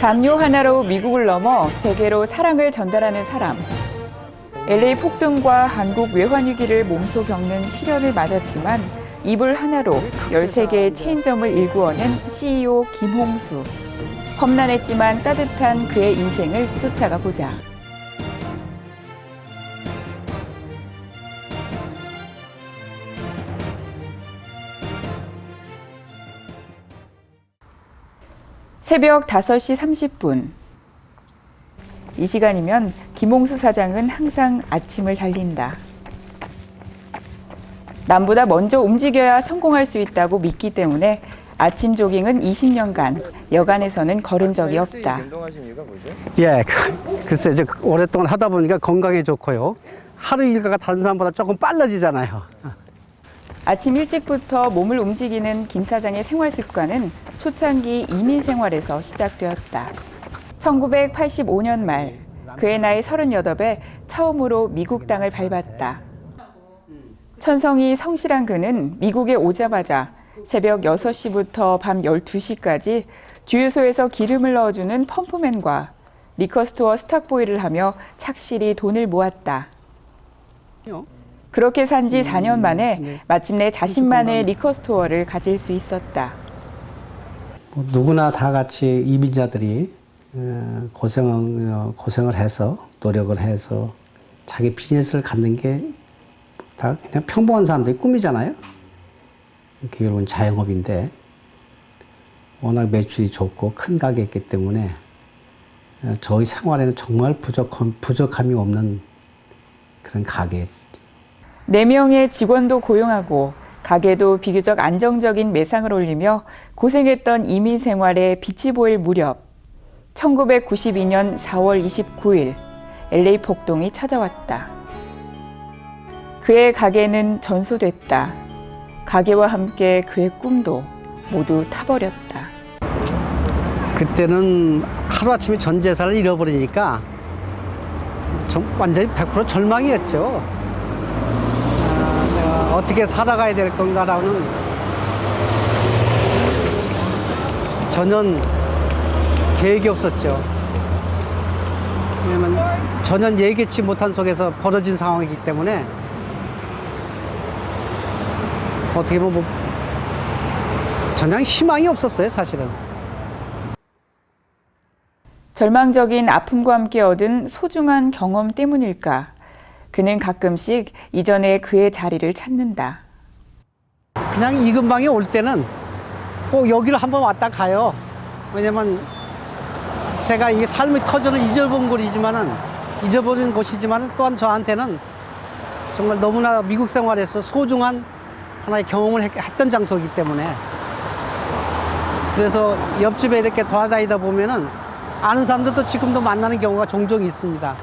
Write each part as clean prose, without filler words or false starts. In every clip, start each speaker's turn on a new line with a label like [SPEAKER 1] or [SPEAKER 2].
[SPEAKER 1] 담요 하나로 미국을 넘어 세계로 사랑을 전달하는 사람. LA 폭등과 한국 외환 위기를 몸소 겪는 시련을 맞았지만 이불 하나로 13개의 체인점을 일구어낸 CEO 김홍수. 험난했지만 따뜻한 그의 인생을 쫓아가 보자. 새벽 5시 30분. 이 시간이면 김홍수 사장은 항상 아침을 달린다. 남보다 먼저 움직여야 성공할 수 있다고 믿기 때문에 아침 조깅은 20년간 여간에서는 걸은 적이 없다.
[SPEAKER 2] 예, 글쎄 이제 오랫동안 하다 보니까 건강에 좋고요. 하루 일과가 다른 사람보다 조금 빨라지잖아요.
[SPEAKER 1] 아침 일찍부터 몸을 움직이는 김 사장의 생활 습관은 초창기 이민 생활에서 시작되었다. 1985년 말 그의 나이 38에 처음으로 미국 땅을 밟았다. 천성이 성실한 그는 미국에 오자마자 새벽 6시부터 밤 12시까지 주유소에서 기름을 넣어주는 펌프맨과 리커스토어 스탁보이를 하며 착실히 돈을 모았다. 그렇게 산 지 4년 만에 마침내 자신만의 리커스토어를 가질 수 있었다.
[SPEAKER 2] 누구나 다 같이 이민자들이 고생을 해서 노력을 해서 자기 비즈니스를 갖는 게 다 그냥 평범한 사람들의 꿈이잖아요. 결국은 자영업인데 워낙 매출이 좋고 큰 가게였기 때문에 저희 생활에는 정말 부족함이 없는 그런 가게였죠.
[SPEAKER 1] 4명의 직원도 고용하고 가게도 비교적 안정적인 매상을 올리며 고생했던 이민 생활에 빛이 보일 무렵 1992년 4월 29일 LA 폭동이 찾아왔다. 그의 가게는 전소됐다. 가게와 함께 그의 꿈도 모두 타버렸다.
[SPEAKER 2] 그때는 하루아침에 전 재산을 잃어버리니까 완전히 100% 절망이었죠. 내가 어떻게 살아가야 될 건가라는 전혀 계획이 없었죠. 왜냐면 전혀 예기치 못한 속에서 벌어진 상황이기 때문에 어떻게 보면 전혀 희망이 없었어요, 사실은.
[SPEAKER 1] 절망적인 아픔과 함께 얻은 소중한 경험 때문일까? 그는 가끔씩 이전에 그의 자리를 찾는다.
[SPEAKER 2] 그냥 이 근방에 올 때는 꼭 여기를 한번 왔다 가요. 왜냐면 제가 이게 삶의 터전을 잊어버린 곳이지만 또한 저한테는 정말 너무나 미국 생활에서 소중한 하나의 경험을 했던 장소이기 때문에 그래서 옆집에 이렇게 돌아다니다 보면은 아는 사람들도 지금도 만나는 경우가 종종 있습니다.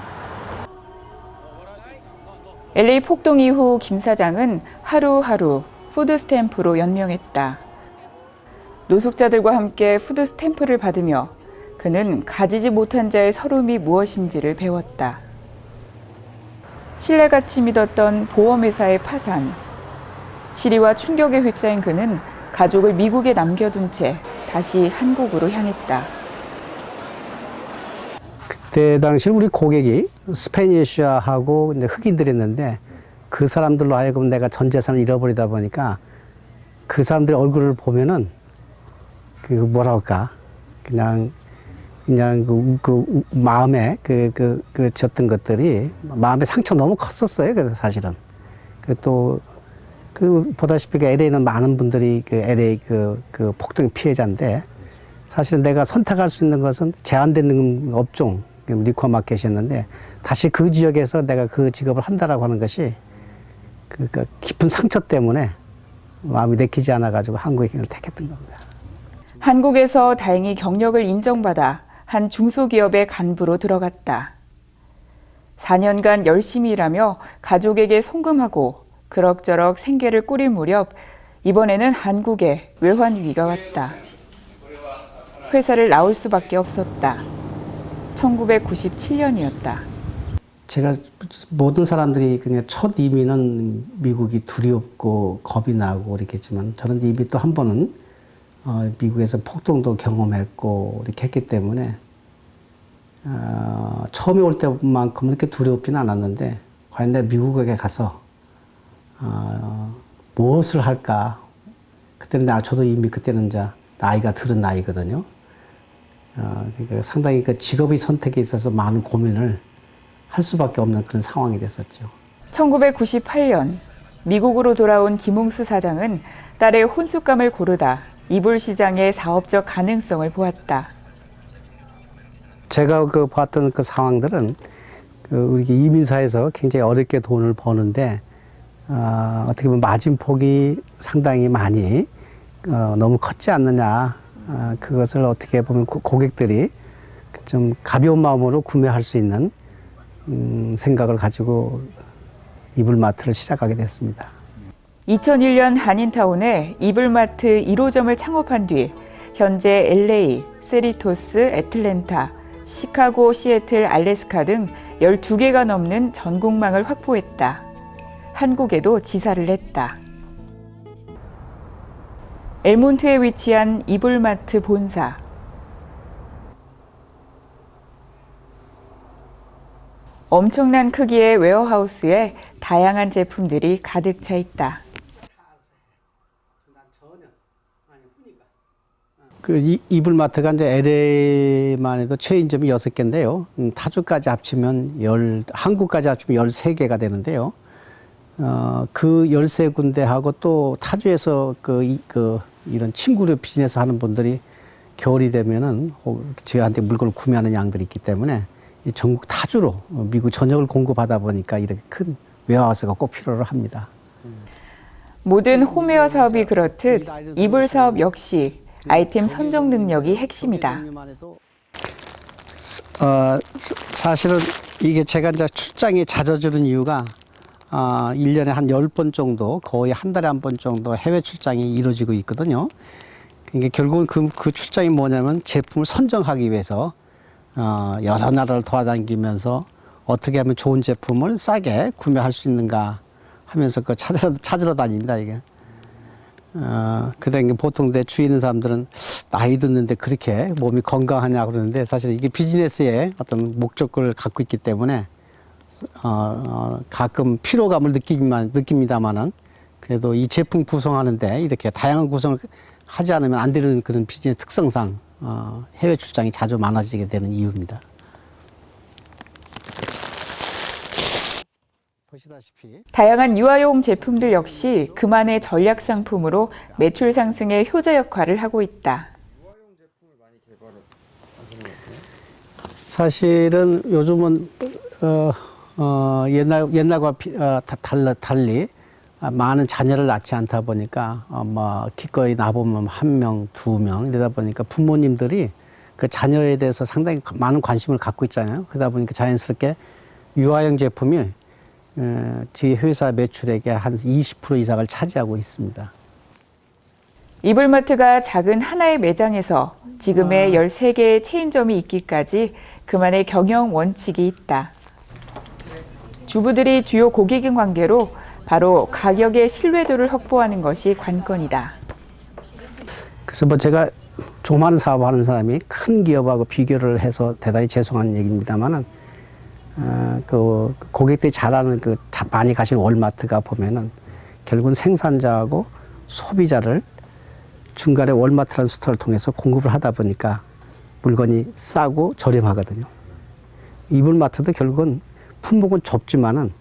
[SPEAKER 1] LA 폭동 이후 김 사장은 하루하루 푸드 스탬프로 연명했다. 노숙자들과 함께 푸드 스탬프를 받으며 그는 가지지 못한 자의 서름이 무엇인지를 배웠다. 신뢰같이 믿었던 보험회사의 파산. 시리와 충격에 휩싸인 그는 가족을 미국에 남겨둔 채 다시 한국으로 향했다.
[SPEAKER 2] 그때 당시 우리 고객이 스페니쉬하고 이제 흑인들이었는데 그 사람들로 하여금 내가 전 재산을 잃어버리다 보니까 그 사람들의 얼굴을 보면은 그 뭐랄까 그냥 그 마음에 졌던 것들이 마음의 상처 너무 컸었어요. 그래서 사실은 또 보다시피 LA는 많은 분들이 LA 폭동 피해자인데 사실은 내가 선택할 수 있는 것은 제한되는 업종 리코어 마켓이었는데 다시 그 지역에서 내가 그 직업을 한다라고 하는 것이 깊은 상처 때문에 마음이 내키지 않아 가지고 한국의 길을 택했던 겁니다.
[SPEAKER 1] 한국에서 다행히 경력을 인정받아 한 중소기업의 간부로 들어갔다. 4년간 열심히 일하며 가족에게 송금하고 그럭저럭 생계를 꾸릴 무렵 이번에는 한국에 외환 위기가 왔다. 회사를 나올 수밖에 없었다. 1997년이었다.
[SPEAKER 2] 제가 모든 사람들이 그냥 첫 이민은 미국이 두렵고 겁이 나고 그랬겠지만 저는 이미 또 한 번은 미국에서 폭동도 경험했고 이렇게 했기 때문에 처음에 올 때만큼 이렇게 두렵지는 않았는데 과연 내가 미국에 가서 무엇을 할까? 그때는 저도 이미 그때는 이제 나이가 들은 나이거든요. 그러니까 상당히 그 직업의 선택에 있어서 많은 고민을 할 수밖에 없는 그런 상황이 됐었죠.
[SPEAKER 1] 1998년 미국으로 돌아온 김웅수 사장은 딸의 혼숙감을 고르다 이불 시장의 사업적 가능성을 보았다.
[SPEAKER 2] 제가 봤던 그 상황들은 우리 이민사에서 굉장히 어렵게 돈을 버는데 어떻게 보면 마진폭이 상당히 많이 너무 컸지 않느냐. 그것을 어떻게 보면 고객들이 좀 가벼운 마음으로 구매할 수 있는 생각을 가지고 이불마트를 시작하게 됐습니다.
[SPEAKER 1] 2001년 한인타운에 이불마트 1호점을 창업한 뒤 현재 LA, 세리토스, 애틀랜타, 시카고, 시애틀, 알래스카 등 12개가 넘는 전국망을 확보했다. 한국에도 지사를 했다. 엘몬트에 위치한 이불마트 본사. 엄청난 크기의 웨어하우스에 다양한 제품들이 가득 차 있다.
[SPEAKER 2] 이불마트가 이제 LA만 해도 체인점이 6개인데요. 타주까지 합치면 한국까지 합치면 13개가 되는데요. 그 13군데하고 또 타주에서 이런 친구를 비즈니스 하는 분들이 겨울이 되면은 저희한테 물건을 구매하는 양들이 있기 때문에 전국 타주로 미국 전역을 공급하다 보니까 이렇게 큰 웨어하우스가 꼭 필요로 합니다.
[SPEAKER 1] 모든 홈웨어 사업이 그렇듯 이불 사업 역시 아이템 선정 능력이 핵심이다.
[SPEAKER 2] 사실은 이게 제가 이제 출장이 잦아지는 이유가 1년에 한 10번 정도, 거의 한 달에 한 번 정도 해외 출장이 이루어지고 있거든요. 그러니까 결국은 그 출장이 뭐냐면 제품을 선정하기 위해서 여러 나라를 돌아다니면서 어떻게 하면 좋은 제품을 싸게 구매할 수 있는가 하면서 찾으러 다닙니다, 이게. 그다음에 보통 내 주위에 있는 사람들은 나이 듣는데 그렇게 몸이 건강하냐 그러는데 사실 이게 비즈니스의 어떤 목적을 갖고 있기 때문에 가끔 피로감을 느낍니다만은 그래도 이 제품 구성하는데 이렇게 다양한 구성을 하지 않으면 안 되는 그런 비즈니스 특성상 해외 출장이 자주 많아지게 되는 이유입니다. 보시다시피
[SPEAKER 1] 다양한 유아용 제품들 역시 그만의 전략 상품으로 매출 상승의 효자 역할을 하고 있다.
[SPEAKER 2] 사실은 요즘은 옛날과 달리 많은 자녀를 낳지 않다 보니까 기꺼이 나보면 1명, 2명 이러다 보니까 부모님들이 그 자녀에 대해서 상당히 많은 관심을 갖고 있잖아요. 그러다 보니까 자연스럽게 유아용 제품이 저희 회사 매출액의 한 20% 이상을 차지하고 있습니다.
[SPEAKER 1] 이불마트가 작은 하나의 매장에서 지금의 13개의 체인점이 있기까지 그만의 경영 원칙이 있다. 주부들이 주요 고객인 관계로 바로 가격의 신뢰도를 확보하는 것이 관건이다.
[SPEAKER 2] 그래서 제가 조그마한 사업하는 사람이 큰 기업하고 비교를 해서 대단히 죄송한 얘기입니다만은 그 고객들이 잘 아는 많이 가시는 월마트가 보면은 결국은 생산자하고 소비자를 중간에 월마트라는 스토어를 통해서 공급을 하다 보니까 물건이 싸고 저렴하거든요. 이불마트도 결국은 품목은 좁지만은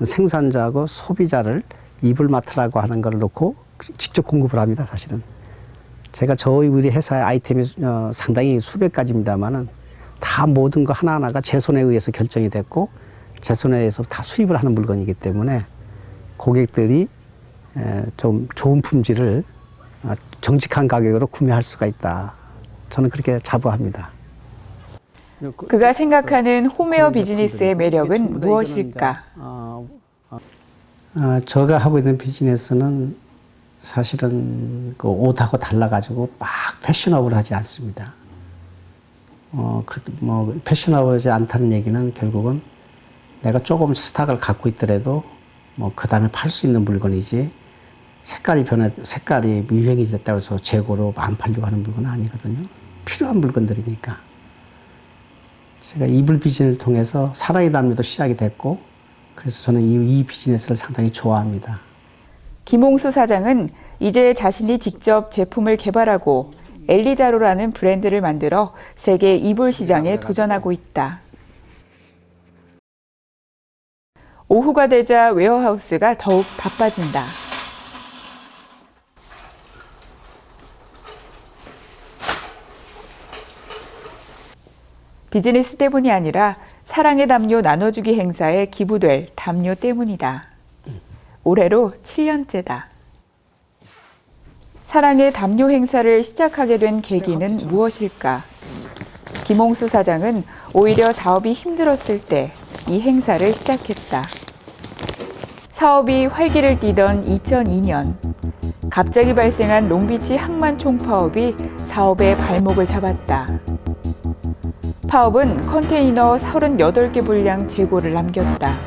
[SPEAKER 2] 생산자하고 소비자를 이불마트라고 하는 걸 놓고 직접 공급을 합니다, 사실은. 제가 우리 회사의 아이템이 상당히 수백 가지입니다만은 다 모든 거 하나하나가 제 손에 의해서 결정이 됐고 제 손에 의해서 다 수입을 하는 물건이기 때문에 고객들이 좀 좋은 품질을 정직한 가격으로 구매할 수가 있다. 저는 그렇게 자부합니다.
[SPEAKER 1] 그가 생각하는 홈웨어 비즈니스의 매력은 무엇일까?
[SPEAKER 2] 제가 하고 있는 비즈니스는 사실은 그 옷하고 달라가지고 막 패셔너블하지 않습니다. 패셔너블하지 않다는 얘기는 결국은 내가 조금 스탁을 갖고 있더라도 그 다음에 팔 수 있는 물건이지 색깔이 유행이 됐다고 해서 재고로 안 팔려고 하는 물건은 아니거든요. 필요한 물건들이니까. 제가 이불 비즈니스를 통해서 사랑의 담요도 시작이 됐고, 그래서 저는 이 비즈니스를 상당히 좋아합니다.
[SPEAKER 1] 김홍수 사장은 이제 자신이 직접 제품을 개발하고 엘리자로라는 브랜드를 만들어 세계 이불 시장에 도전하고 있다. 오후가 되자 웨어하우스가 더욱 바빠진다. 비즈니스 때문이 아니라 사랑의 담요 나눠주기 행사에 기부될 담요 때문이다. 올해로 7년째다. 사랑의 담요 행사를 시작하게 된 계기는 무엇일까? 김홍수 사장은 오히려 사업이 힘들었을 때 이 행사를 시작했다. 사업이 활기를 띠던 2002년, 갑자기 발생한 롱비치 항만 총파업이 사업의 발목을 잡았다. 파업은 컨테이너 38개 분량 재고를 남겼다.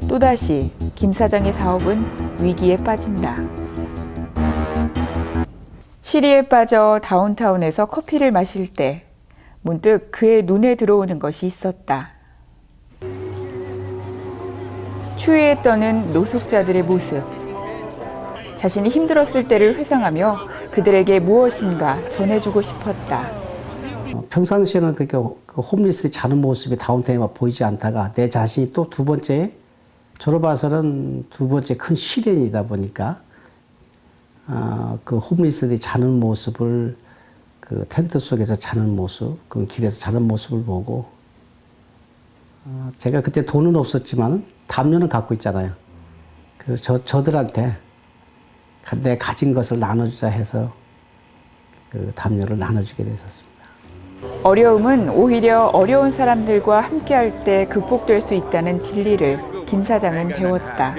[SPEAKER 1] 또다시 김 사장의 사업은 위기에 빠진다. 시리에 빠져 다운타운에서 커피를 마실 때 문득 그의 눈에 들어오는 것이 있었다. 추위에 떠는 노숙자들의 모습. 자신이 힘들었을 때를 회상하며 그들에게 무엇인가 전해주고 싶었다.
[SPEAKER 2] 평상시에는 그렇게 홈리스들이 자는 모습이 다운타운에 보이지 않다가 내 자신이 또 두 번째, 저로 봐서는 두 번째 큰 시련이다 보니까 그 홈리스들이 자는 모습을, 그 텐트 속에서 자는 모습, 그 길에서 자는 모습을 보고 제가 그때 돈은 없었지만 담요는 갖고 있잖아요. 그래서 저들한테 내 가진 것을 나눠주자 해서 그 담요를 나눠주게 됐었습니다.
[SPEAKER 1] 어려움은 오히려 어려운 사람들과 함께할 때 극복될 수 있다는 진리를 김 사장은 배웠다.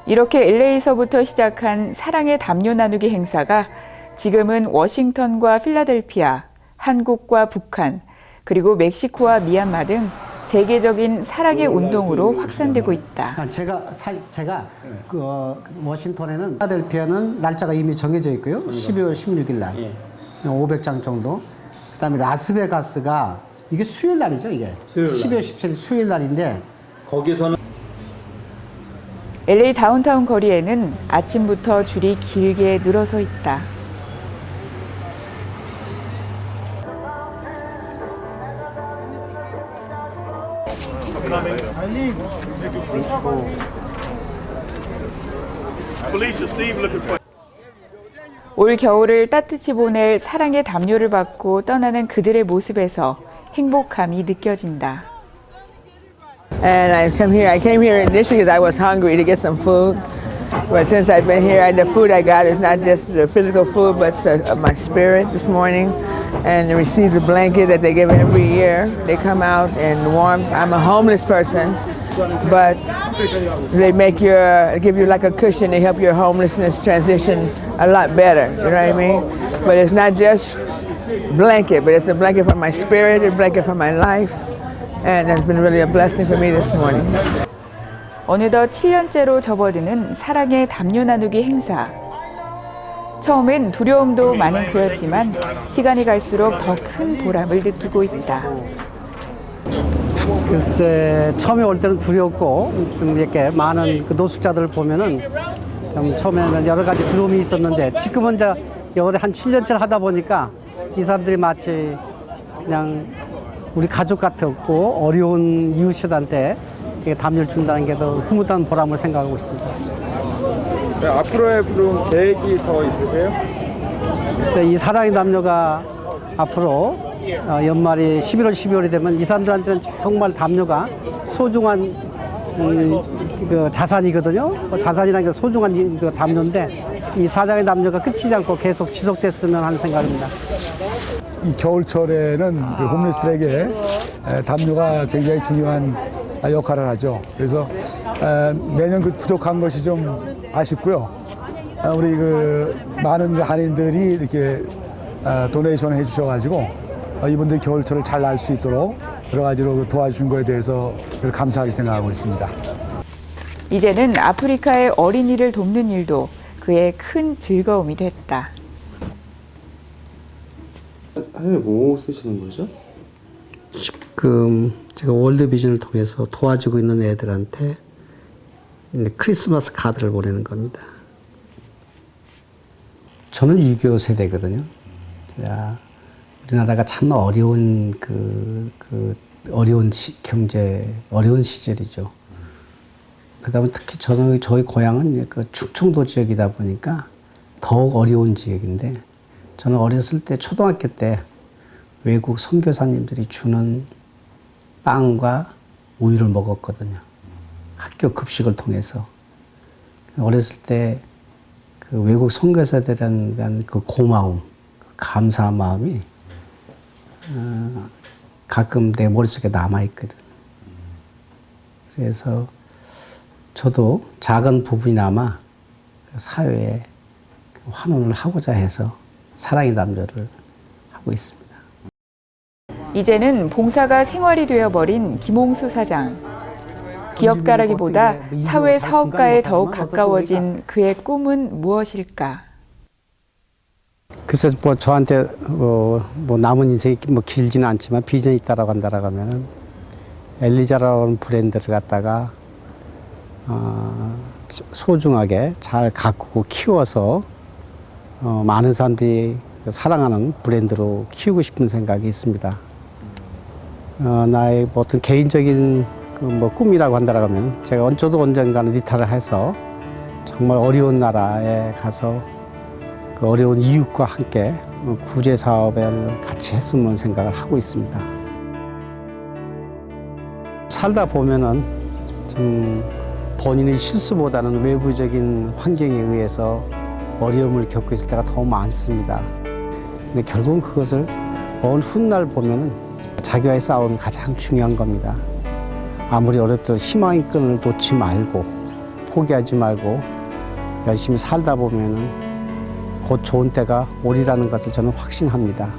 [SPEAKER 1] 이렇게 LA에서부터 시작한 사랑의 담요 나누기 행사가 지금은 워싱턴과 필라델피아, 한국과 북한, 그리고 멕시코와 미얀마 등 세계적인 사랑의 운동으로 확산되고 있다.
[SPEAKER 2] 제가 그 워싱턴에는 필라델피아는 날짜가 이미 정해져 있고요. 12월 16일 날 500장 정도. 그다음에 라스베가스가 이게 수요일 날이죠, 이게. 12월 17일 수요일 날인데
[SPEAKER 3] 거기서는
[SPEAKER 1] LA 다운타운 거리에는 아침부터 줄이 길게 늘어서 있다. 올 겨울을 따뜻이 보낼 사랑의 담요를 받고 떠나는 그들의 모습에서 행복함이 느껴진다.
[SPEAKER 4] And I came here initially because I was hungry to get some food. But since I've been here, the food I got is not just the physical food, but my spirit this morning. And to receive the blanket that they give every year. They come out in warmth. I'm a homeless person, but they give you like a cushion. They help your homelessness transition a lot better. You know what I mean? But it's not just blanket, but it's a blanket for my spirit, a blanket for my life. And it's been really a blessing for me this morning.
[SPEAKER 1] 어느덧 7년째로 접어드는 사랑의 담요 나누기 행사. 처음엔 두려움도 많은 그였지만 시간이 갈수록 더 큰 보람을 느끼고 있다.
[SPEAKER 2] 글쎄 처음에 올 때는 두렵고 좀 이렇게 많은 그 노숙자들을 보면은 좀 처음에는 여러 가지 두려움이 있었는데 지금은 이제 여기 한 7년째를 하다 보니까 이 사람들이 마치 그냥 우리 가족 같았고 어려운 이웃들한테 담요를 준다는 게 더 흐뭇한 보람을 생각하고 있습니다.
[SPEAKER 3] 네, 앞으로의 좀 계획이 더 있으세요?
[SPEAKER 2] 글쎄 이 사랑의 담요가 앞으로 연말이 11월, 12월이 되면 이 사람들한테는 정말 담요가 소중한 그 자산이거든요. 자산이라는 게 소중한 담요인데 이 사랑의 담요가 끝이지 않고 계속 지속됐으면 하는 생각입니다.
[SPEAKER 5] 이 겨울철에는 그 홈리스들에게 담요가 굉장히 중요한 역할을 하죠. 그래서 매년 그 부족한 것이 좀 아쉽고요. 우리 그 많은 한인들이 이렇게 도네이션을 해주셔가지고 이분들이 겨울철을 잘 날 수 있도록 여러 가지로 도와주신 거에 대해서 늘 감사하게 생각하고 있습니다.
[SPEAKER 1] 이제는 아프리카의 어린이를 돕는 일도 그의 큰 즐거움이 됐다.
[SPEAKER 3] 선생님 뭐 쓰시는 거죠?
[SPEAKER 2] 지금 제가 월드비전을 통해서 도와주고 있는 애들한테 크리스마스 카드를 보내는 겁니다. 저는 6.25 세대거든요. 자, 우리나라가 참 어려운 어려운 어려운 시절이죠. 그다음에 특히 저희 고향은 충청도 지역이다 보니까 더욱 어려운 지역인데, 저는 어렸을 때 초등학교 때 외국 선교사님들이 주는 빵과 우유를 먹었거든요. 학교 급식을 통해서. 어렸을 때 그 외국 선교사들에 대한 그 고마움, 그 감사한 마음이 가끔 내 머릿속에 남아있거든. 그래서 저도 작은 부분이나마 사회에 환원을 하고자 해서 사랑의 담요를 하고 있습니다.
[SPEAKER 1] 이제는 봉사가 생활이 되어버린 김홍수 사장. 기업가라기보다 사회 사업가에 더욱 가까워진 그의 꿈은 무엇일까?
[SPEAKER 2] 그래서 뭐 저한테 뭐 남은 인생이 뭐 길지는 않지만 비전이 있다라고 한다라고 하면은 엘리자라는 브랜드를 갖다가 소중하게 잘 가꾸고 키워서 많은 사람들이 사랑하는 브랜드로 키우고 싶은 생각이 있습니다. 나의 뭐 어떤 개인적인 뭐 꿈이라고 한다라고 하면 제가 저도 언젠가는 리타를 해서 정말 어려운 나라에 가서 그 어려운 이웃과 함께 구제 사업을 같이 했으면 생각을 하고 있습니다. 살다 보면은 좀 본인의 실수보다는 외부적인 환경에 의해서 어려움을 겪고 있을 때가 더 많습니다. 근데 결국은 그것을 먼 훗날 보면은 자기와의 싸움이 가장 중요한 겁니다. 아무리 어렵더라도 희망의 끈을 놓지 말고 포기하지 말고 열심히 살다 보면은 곧 좋은 때가 오리라는 것을 저는 확신합니다.